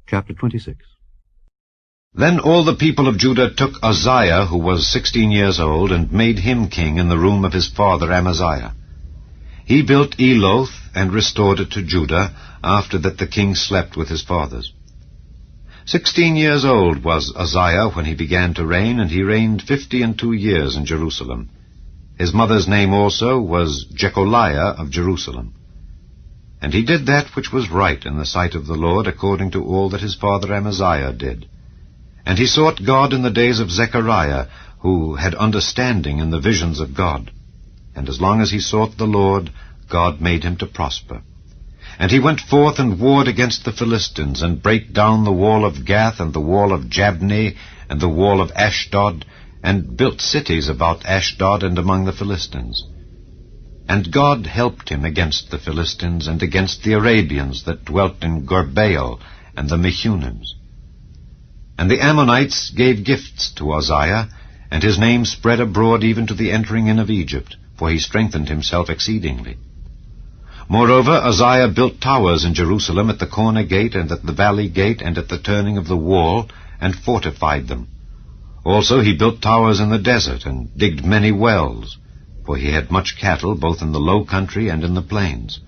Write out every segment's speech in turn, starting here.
Chapter 26. Then all the people of Judah took Uzziah, who was 16 years old, and made him king in the room of his father Amaziah. He built Eloth and restored it to Judah, after that the king slept with his fathers. 16 years old was Uzziah when he began to reign, and he reigned 52 years in Jerusalem. His mother's name also was Jecoliah of Jerusalem. And he did that which was right in the sight of the Lord, according to all that his father Amaziah did. And he sought God in the days of Zechariah, who had understanding in the visions of God. And as long as he sought the Lord, God made him to prosper. And he went forth and warred against the Philistines, and brake down the wall of Gath, and the wall of Jabneh, and the wall of Ashdod, and built cities about Ashdod and among the Philistines. And God helped him against the Philistines, and against the Arabians that dwelt in Gurbaal, and the Mehunims. And the Ammonites gave gifts to Uzziah, and his name spread abroad even to the entering in of Egypt, for he strengthened himself exceedingly. Moreover, Uzziah built towers in Jerusalem at the corner gate, and at the valley gate, and at the turning of the wall, and fortified them. Also he built towers in the desert, and digged many wells, for he had much cattle both in the low country and in the plains.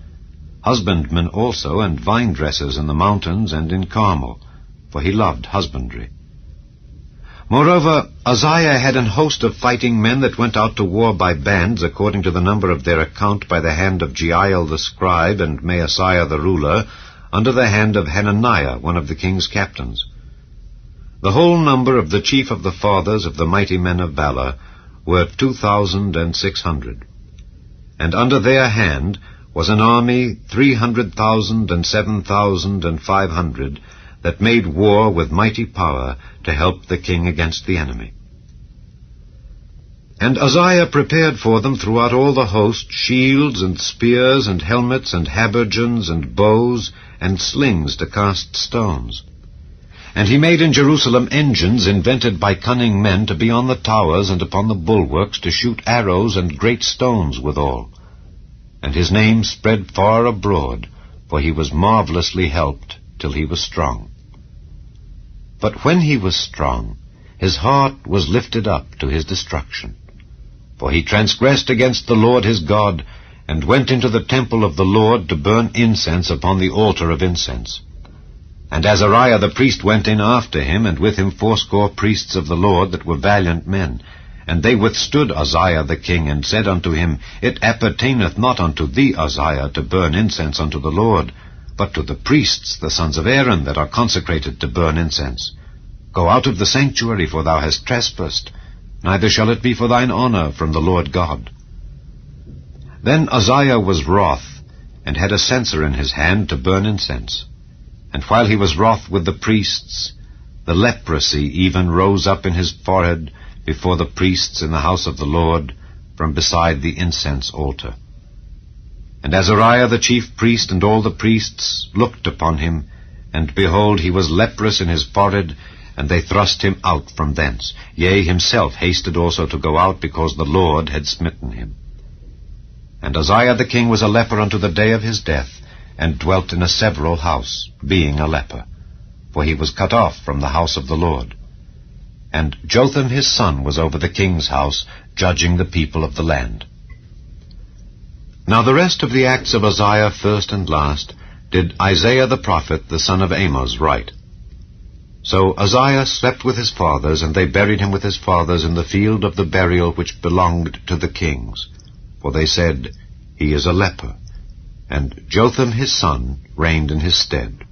Husbandmen also, and vine-dressers in the mountains and in Carmel, for he loved husbandry. Moreover, Uzziah had an host of fighting men that went out to war by bands, according to the number of their account, by the hand of Jeiel the scribe and Maaseiah the ruler, under the hand of Hananiah, one of the king's captains. The whole number of the chief of the fathers of the mighty men of valor were 2,600. And under their hand was an army 300,000 and 7,500, that made war with mighty power to help the king against the enemy. And Uzziah prepared for them throughout all the host shields and spears and helmets and habergeons and bows and slings to cast stones. And he made in Jerusalem engines invented by cunning men to be on the towers and upon the bulwarks to shoot arrows and great stones withal. And his name spread far abroad, for he was marvelously helped till he was strong. But when he was strong, his heart was lifted up to his destruction. For he transgressed against the Lord his God, and went into the temple of the Lord to burn incense upon the altar of incense. And Azariah the priest went in after him, and with him 80 priests of the Lord that were valiant men. And they withstood Uzziah the king, and said unto him, It appertaineth not unto thee, Uzziah, to burn incense unto the Lord, but to the priests, the sons of Aaron, that are consecrated to burn incense. Go out of the sanctuary, for thou hast trespassed, neither shall it be for thine honor from the Lord God. Then Uzziah was wroth, and had a censer in his hand to burn incense. And while he was wroth with the priests, the leprosy even rose up in his forehead before the priests in the house of the Lord, from beside the incense altar. And Azariah the chief priest and all the priests looked upon him, and behold, he was leprous in his forehead, and they thrust him out from thence. Yea, himself hasted also to go out, because the Lord had smitten him. And Uzziah the king was a leper unto the day of his death, and dwelt in a several house, being a leper, for he was cut off from the house of the Lord. And Jotham his son was over the king's house, judging the people of the land. Now the rest of the acts of Uzziah, first and last, did Isaiah the prophet, the son of Amoz, write. So Uzziah slept with his fathers, and they buried him with his fathers in the field of the burial which belonged to the kings. For they said, He is a leper. And Jotham his son reigned in his stead.